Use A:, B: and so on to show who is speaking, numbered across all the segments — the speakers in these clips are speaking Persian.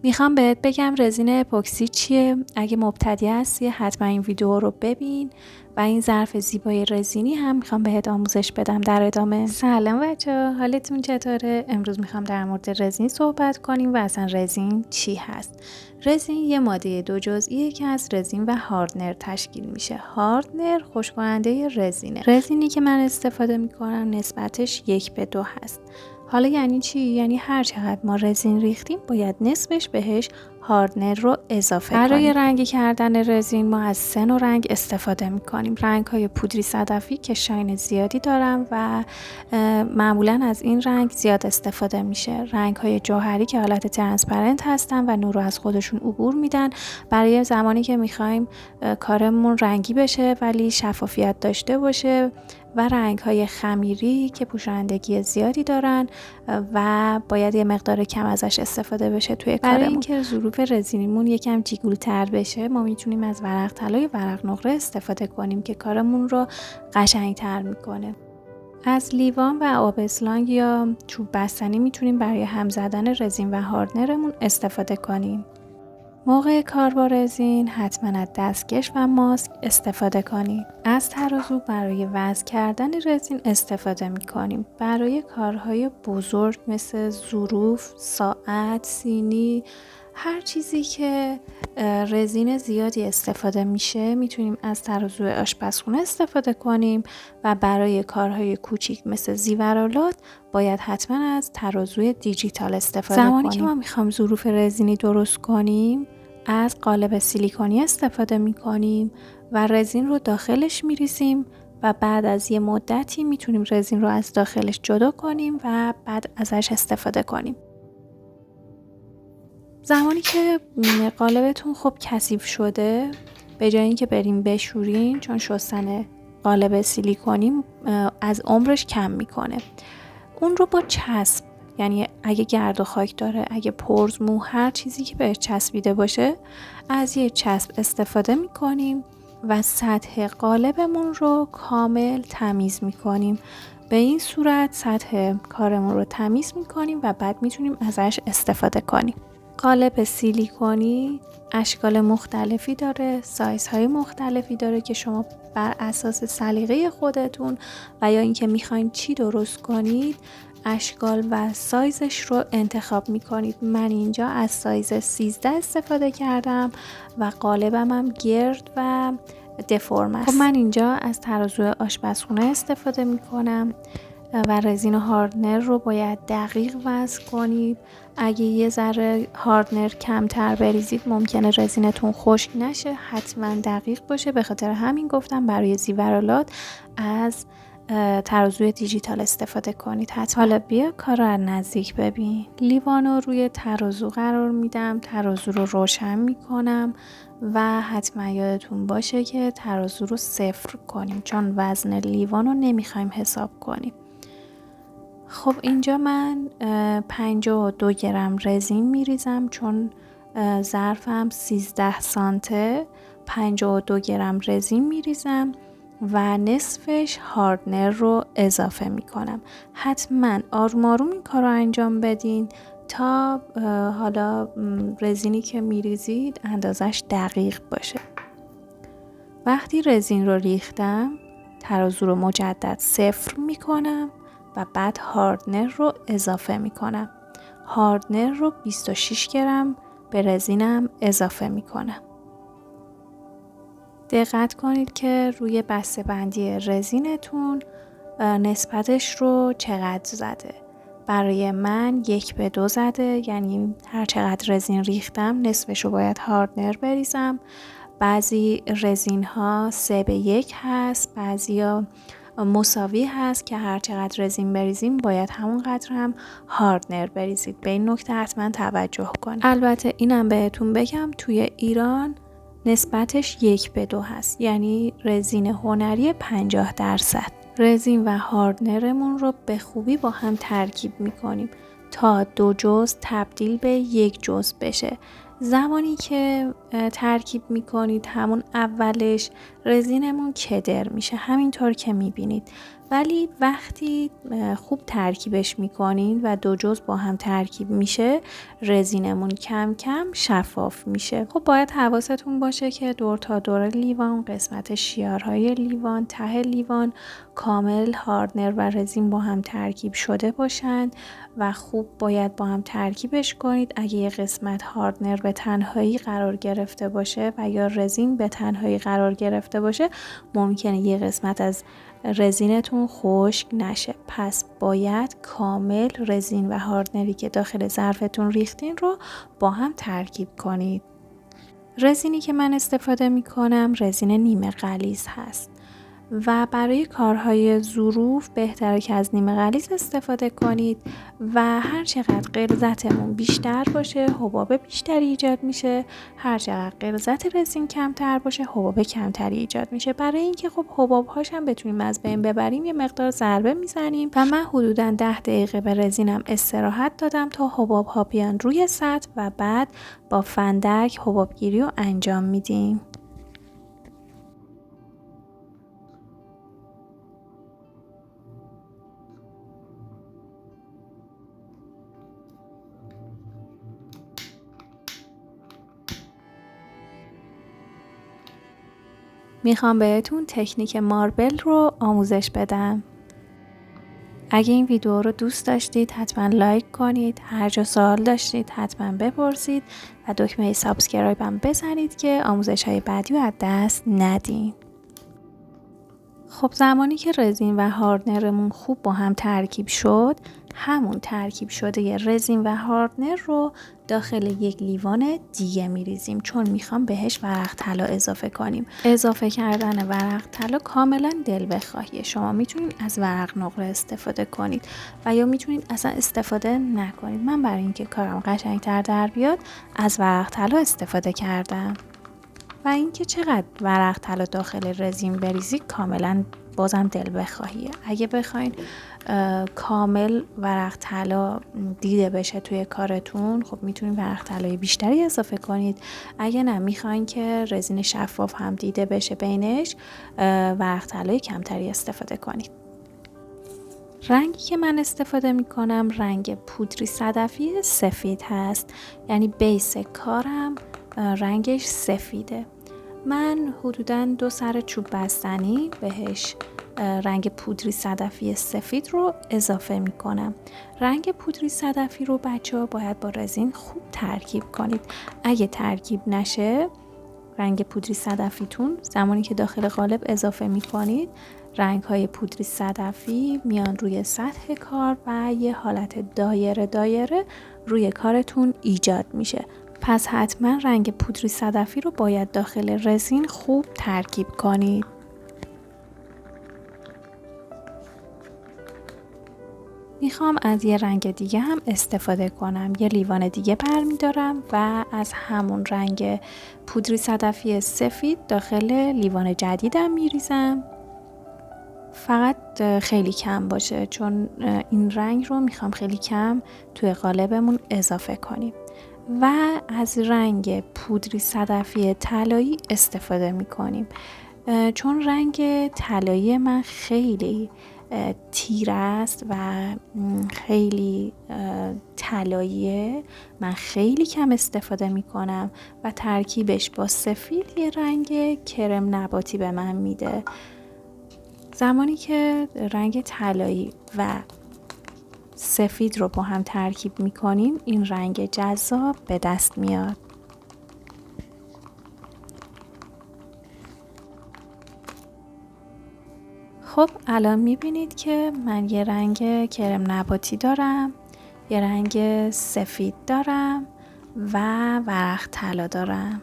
A: میخوام بهت بگم رزین اپوکسی چیه. اگه مبتدی هستی حتما این ویدیو رو ببین و این ظرف زیبای رزینی هم میخوام بهت آموزش بدم در ادامه. سلام بچه‌ها، حالتون چطوره؟ امروز میخوام در مورد رزین صحبت کنیم و اصلا رزین چی هست. رزین یه ماده دو جزئیه که از رزین و هاردنر تشکیل میشه. هاردنر خشک‌کننده رزینه. رزینی که من استفاده میکنم نسبتش 1:2 هست. حالا یعنی چی؟ یعنی هر چقدر ما رزین ریختیم باید نصفش بهش هاردنر رو اضافه کنیم. برای رنگی کردن رزین ما از 3 نوع رنگ استفاده میکنیم. رنگ های پودری صدفی که شاین زیادی دارن و معمولا از این رنگ زیاد استفاده میشه. رنگ های جوهری که حالت ترانسپرنت هستن و نور رو از خودشون عبور میدن برای زمانی که میخوایم کارمون رنگی بشه ولی شفافیت داشته باشه. و رنگ های خمیری که پوشندگی زیادی دارن و باید یه مقدار کم ازش استفاده بشه توی کارمون. برای اینکه ظروف رزینیمون یکم جیگول تر بشه ما میتونیم از ورق طلا یا ورق نقره استفاده کنیم که کارمون رو قشنگ تر میکنه. از لیوان و آب اسلانگ یا چوب بستنی میتونیم برای هم زدن رزین و هاردنرمون استفاده کنیم. موقع کار با رزین حتما از دستکش و ماسک استفاده کنید. از ترازو برای وزن کردن رزین استفاده می کنیم. برای کارهای بزرگ مثل ظروف، ساعت، سینی، هر چیزی که رزین زیادی استفاده میشه میتونیم از ترازو آشپزخونه استفاده کنیم و برای کارهای کوچیک مثل زیورالات باید حتما از ترازوی دیجیتال استفاده کنیم. زمانی که ما میخوام ظروف رزینی درست کنیم از قالب سیلیکونی استفاده میکنیم و رزین رو داخلش میریزیم و بعد از یه مدتی میتونیم رزین رو از داخلش جدا کنیم و بعد ازش استفاده کنیم. زمانی که قالبتون خب کثیف شده به جای اینکه بریم بشورین، چون شستن قالب سیلیکونی از عمرش کم میکنه، اون رو با چسب، یعنی اگه گرد و خاک داره، اگه پرز، مو، هر چیزی که بهش چسبیده باشه از یه چسب استفاده میکنیم و سطح قالبمون رو کامل تمیز میکنیم. به این صورت سطح کارمون رو تمیز میکنیم و بعد میتونیم ازش استفاده کنیم. قالب سیلیکونی اشکال مختلفی داره، سایزهای مختلفی داره که شما بر اساس سلیقه خودتون و یا اینکه میخواین چی درست کنید اشکال و سایزش رو انتخاب میکنید. من اینجا از سایز 13 استفاده کردم و قالبم هم گرد و دفرم است. خب من اینجا از ترازو آشپزخونه استفاده میکنم و رزین هاردنر رو باید دقیق وزن کنید. اگه یه ذره هاردنر کمتر بریزید ممکنه رزینتون خشک نشه، حتما دقیق باشه. به خاطر همین گفتم برای زیورالات از ترازوی دیجیتال استفاده کنید حتما. حالا بیا کار رو از نزدیک ببین. لیوان رو روی ترازو قرار میدم، ترازو رو روشن میکنم و حتما یادتون باشه که ترازو رو 0 کنیم چون وزن لیوان رو نمیخوایم حساب کنیم. خب اینجا من 52 گرم رزین میریزم چون ظرفم 13 سانته. 52 گرم رزین میریزم و نصفش هاردنر رو اضافه میکنم. حتما آروم آروم این کار رو انجام بدین تا حالا رزینی که میریزید اندازش دقیق باشه. وقتی رزین رو ریختم ترازو رو مجدد 0 میکنم و بعد هاردنر رو اضافه میکنم. هاردنر رو 26 گرم به رزینم اضافه میکنم. دقت کنید که روی بسته بندی رزینتون نسبتش رو چقدر زده. برای من 1:2 زده، یعنی هر چقدر رزین ریختم نصفش رو باید هاردنر بریزم. بعضی رزین ها 3:1 هست، بعضی ها مساوی هست که هر چقدر رزین بریزیم باید همون قدر هم هاردنر بریزید. به این نکته حتما توجه کنید. البته اینم بهتون بگم توی ایران نسبتش 1:2 هست، یعنی رزین هنری 50%. رزین و هاردنرمون رو به خوبی با هم ترکیب میکنیم تا 2 جزء تبدیل به 1 جزء بشه. زمانی که ترکیب میکنید همون اولش رزینمون کدر میشه، همینطور که میبینید. ولی وقتی خوب ترکیبش میکنین و دو جزء با هم ترکیب میشه، رزینمون کم کم شفاف میشه. خب باید حواستون باشه که دور تا دور لیوان، قسمت شیارهای لیوان، ته لیوان کامل هاردنر و رزین با هم ترکیب شده باشن و خوب باید با هم ترکیبش کنید. اگه یه قسمت هاردنر به تنهایی قرار گرفته باشه و یا رزین به تنهایی قرار گرفته باشه، ممکنه یه قسمت از رزینتون خشک نشه. پس باید کامل رزین و هاردنری که داخل ظرفتون ریختین رو با هم ترکیب کنید. رزینی که من استفاده می کنم رزین نیمه غلیظ هست و برای کارهای ظروف بهتره که از نیمه غلیظ استفاده کنید و هر چقدر غلظتمون بیشتر باشه حباب بیشتری ایجاد میشه، هر چقدر غلظت رزین کمتر باشه حباب کمتری ایجاد میشه. برای اینکه خب حباب هاش هم بتونیم از بین ببریم یه مقدار ضربه میزنیم و من حدوداً 10 دقیقه به رزینم استراحت دادم تا حباب ها بیان روی سطح و بعد با فندک حباب گیری رو انجام میدیم. میخوام بهتون تکنیک ماربل رو آموزش بدم. اگه این ویدیو رو دوست داشتید حتما لایک کنید، هر جا سوال داشتید حتما بپرسید و دکمه سابسکرایب هم بزنید که آموزش های بعدی رو از دست ندین. خب زمانی که رزین و هاردنرمون خوب با هم ترکیب شد، همون ترکیب شده ی رزین و هاردنر رو داخل یک لیوان دیگه میریزیم، چون میخوام بهش ورق طلا اضافه کنیم. اضافه کردن ورق طلا کاملا دل بخواهیه. شما میتونید از ورق نقره استفاده کنید و یا میتونید اصلا استفاده نکنید. من برای اینکه کارم قشنگتر در بیاد از ورق طلا استفاده کردم. و اینکه چقدر ورق طلا داخل رزین بریزید کاملا بازم دل بخواهیه. اگه بخواین کامل ورق طلا دیده بشه توی کارتون، خب میتونید ورق طلای بیشتری اضافه کنید. اگه نه میخواین که رزین شفاف هم دیده بشه بینش، ورق طلای کمتری استفاده کنید. رنگی که من استفاده میکنم رنگ پودری صدفی سفید هست، یعنی بیس کارم رنگش سفیده. من حدوداً 2 سر چوب بستنی بهش رنگ پودری صدفی سفید رو اضافه می کنم. رنگ پودری صدفی رو بچه‌ها باید با رزین خوب ترکیب کنید. اگه ترکیب نشه رنگ پودری صدفیتون زمانی که داخل قالب اضافه می کنید، رنگ های پودری صدفی میان روی سطح کار و یه حالت دایره روی کارتون ایجاد میشه. پس حتما رنگ پودری صدفی رو باید داخل رزین خوب ترکیب کنید. میخوام از یه رنگ دیگه هم استفاده کنم. یه لیوان دیگه برمیدارم و از همون رنگ پودری صدفی سفید داخل لیوان جدیدم میریزم. فقط خیلی کم باشه، چون این رنگ رو میخوام خیلی کم توی قالبمون اضافه کنیم. و از رنگ پودری صدفی طلایی استفاده میکنیم، چون رنگ طلایی من خیلی تیره است و خیلی طلاییه. من خیلی کم استفاده میکنم و ترکیبش با سفید یه رنگ کرم نباتی به من میده. زمانی که رنگ طلایی و سفید رو با هم ترکیب میکنیم این رنگ جذاب به دست میاد. خب الان میبینید که من یه رنگ کرم نباتی دارم، یه رنگ سفید دارم و ورق طلا دارم.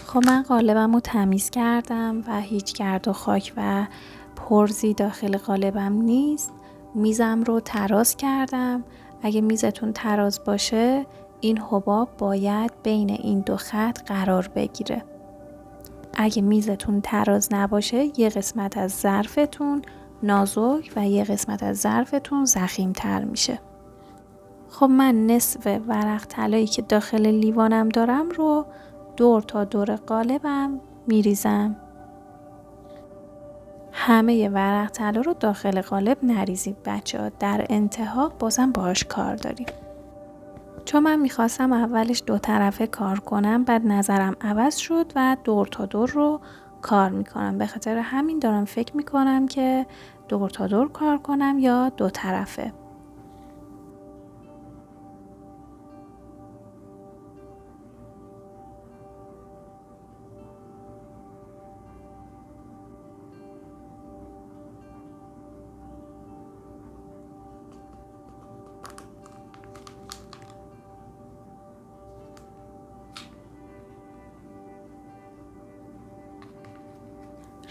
A: خب من قالبم رو تمیز کردم و هیچ گرد و خاک و پرزی داخل قالبم نیست. میزم رو تراز کردم. اگه میزتون تراز باشه این حباب باید بین این دو خط قرار بگیره. اگه میزتون تراز نباشه یه قسمت از ظرفتون نازک و یه قسمت از ظرفتون ضخیم‌تر میشه. خب من نصف ورق طلایی که داخل لیوانم دارم رو دور تا دور قالبم میریزم. همه ورق طلا رو داخل قالب نریزید بچه‌ها، در انتها بازم باهاش کار داریم. چون من میخواستم اولش 2 طرفه کار کنم، بعد نظرم عوض شد و دور تا دور رو کار میکنم. به خاطر همین دارم فکر میکنم که دور تا دور کار کنم یا 2 طرفه.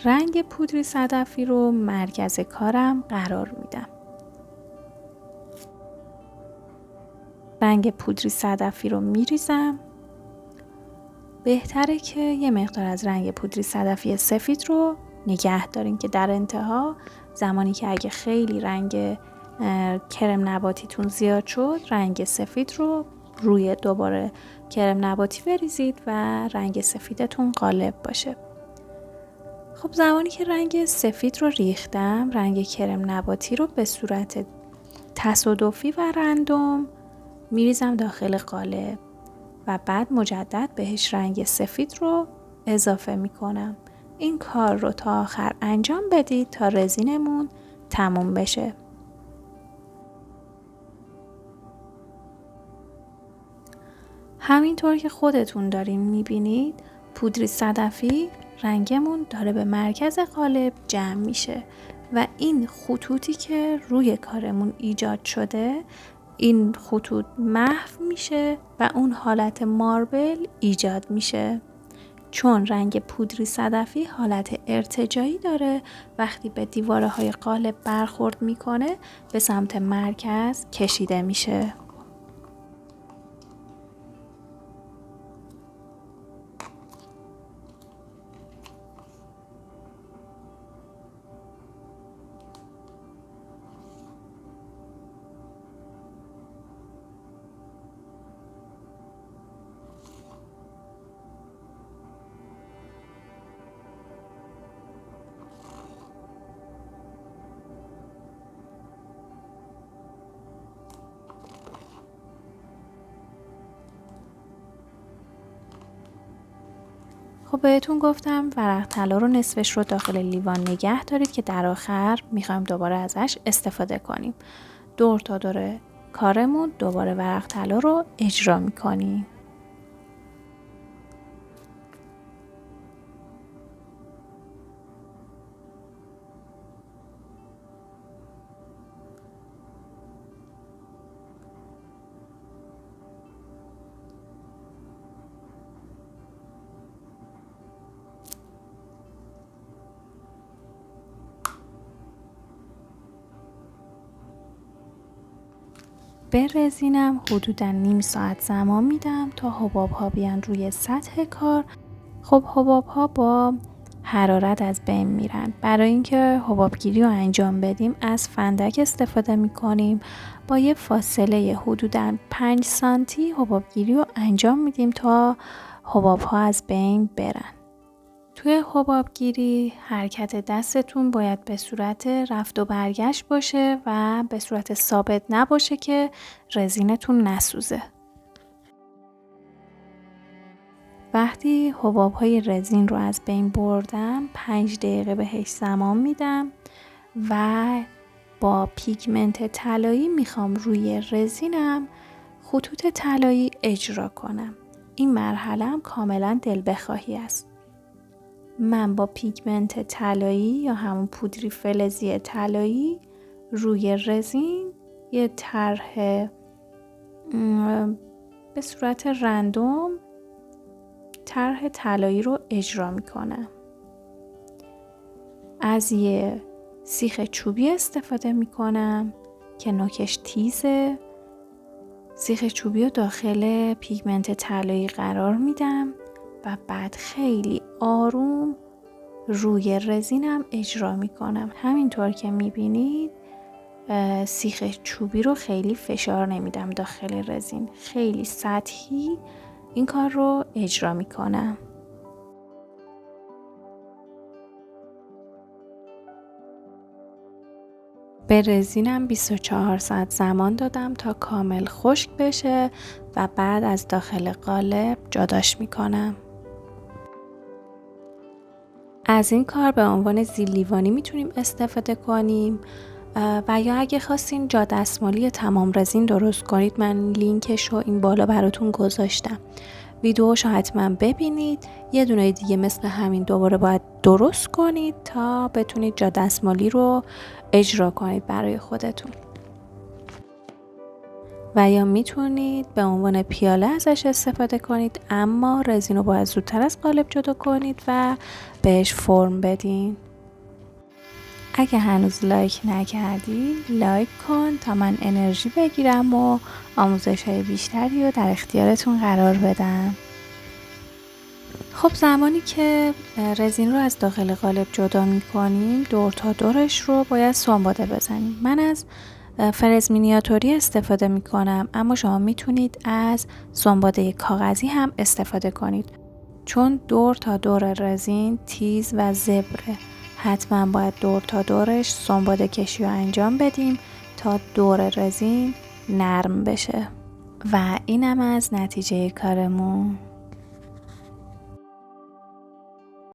A: رنگ پودری صدفی رو مرکز کارم قرار میدم. رنگ پودری صدفی رو میریزم. بهتره که یه مقدار از رنگ پودری صدفی سفید رو نگه دارین که در انتها زمانی که اگه خیلی رنگ کرم نباتیتون زیاد شد، رنگ سفید رو روی دوباره کرم نباتی بریزید و رنگ سفیدتون غالب باشه. خب زمانی که رنگ سفید رو ریختم، رنگ کرم نباتی رو به صورت تصادفی و رندوم میریزم داخل قالب و بعد مجدد بهش رنگ سفید رو اضافه میکنم. این کار رو تا آخر انجام بدید تا رزینمون تموم بشه. همینطور که خودتون دارین میبینید پودری صدفی رنگمون داره به مرکز قالب جمع میشه و این خطوطی که روی کارمون ایجاد شده، این خطوط محو میشه و اون حالت ماربل ایجاد میشه. چون رنگ پودری صدفی حالت ارتجاعی داره، وقتی به دیواره های قالب برخورد میکنه به سمت مرکز کشیده میشه. خب بهتون گفتم ورق طلا رو نصفش رو داخل لیوان نگه دارید که در آخر میخوایم دوباره ازش استفاده کنیم. دور تا دور کارمون دوباره ورق طلا رو اجرا میکنیم. به رزینم حدوداً نیم ساعت زمان میدم تا حباب ها بیان روی سطح کار. خب حباب ها با حرارت از بین میرن. برای اینکه حباب گیری رو انجام بدیم از فندک استفاده میکنیم. با یه فاصله حدوداً 5 سانتی حباب گیری رو انجام میدیم تا حباب ها از بین برن. توی حباب گیری حرکت دستتون باید به صورت رفت و برگشت باشه و به صورت ثابت نباشه که رزینتون نسوزه. وقتی حباب‌های رزین رو از بین بردم 5 دقیقه بهش زمان میدم و با پیگمنت طلایی میخوام روی رزینم خطوط طلایی اجرا کنم. این مرحله هم کاملا دل بخواهی است. من با پیگمنت طلایی یا همون پودری فلزی طلایی روی رزین یه طرح به صورت رندوم طرح طلایی رو اجرا میکنم. از یه سیخ چوبی استفاده میکنم که نوکش تیزه. سیخ چوبی رو داخل پیگمنت طلایی قرار میدم و بعد خیلی آروم روی رزینم اجرا میکنم. همینطور که میبینید سیخ چوبی رو خیلی فشار نمیدم داخل رزین، خیلی سطحی این کار رو اجرا میکنم. به رزینم 24 ساعت زمان دادم تا کامل خشک بشه و بعد از داخل قالب جداش میکنم. از این کار به عنوان زیر لیوانی میتونیم استفاده کنیم و یا اگه خواستین جا دستمالی تمام رزین درست کنید، من لینکش رو این بالا براتون گذاشتم. ویدیوشو حتما ببینید. یه دونه دیگه مثل همین دوباره باید درست کنید تا بتونید جا دستمالی رو اجرا کنید برای خودتون. و یا میتونید به عنوان پیاله ازش استفاده کنید، اما رزین رو باید زودتر از قالب جدا کنید و بهش فرم بدین. اگه هنوز لایک نکردی لایک کن تا من انرژی بگیرم و آموزش‌های بیشتری رو در اختیارتون قرار بدم. خب زمانی که رزین رو از داخل قالب جدا می‌کنیم، دور تا دورش رو باید سنباده بزنیم. من از فرز مینیاتوری استفاده می‌کنم، اما شما میتونید از سنباده کاغذی هم استفاده کنید، چون دور تا دور رزین تیز و زبره. حتما باید دور تا دورش سنباده کشی رو انجام بدیم تا دور رزین نرم بشه. و اینم از نتیجه کارمون.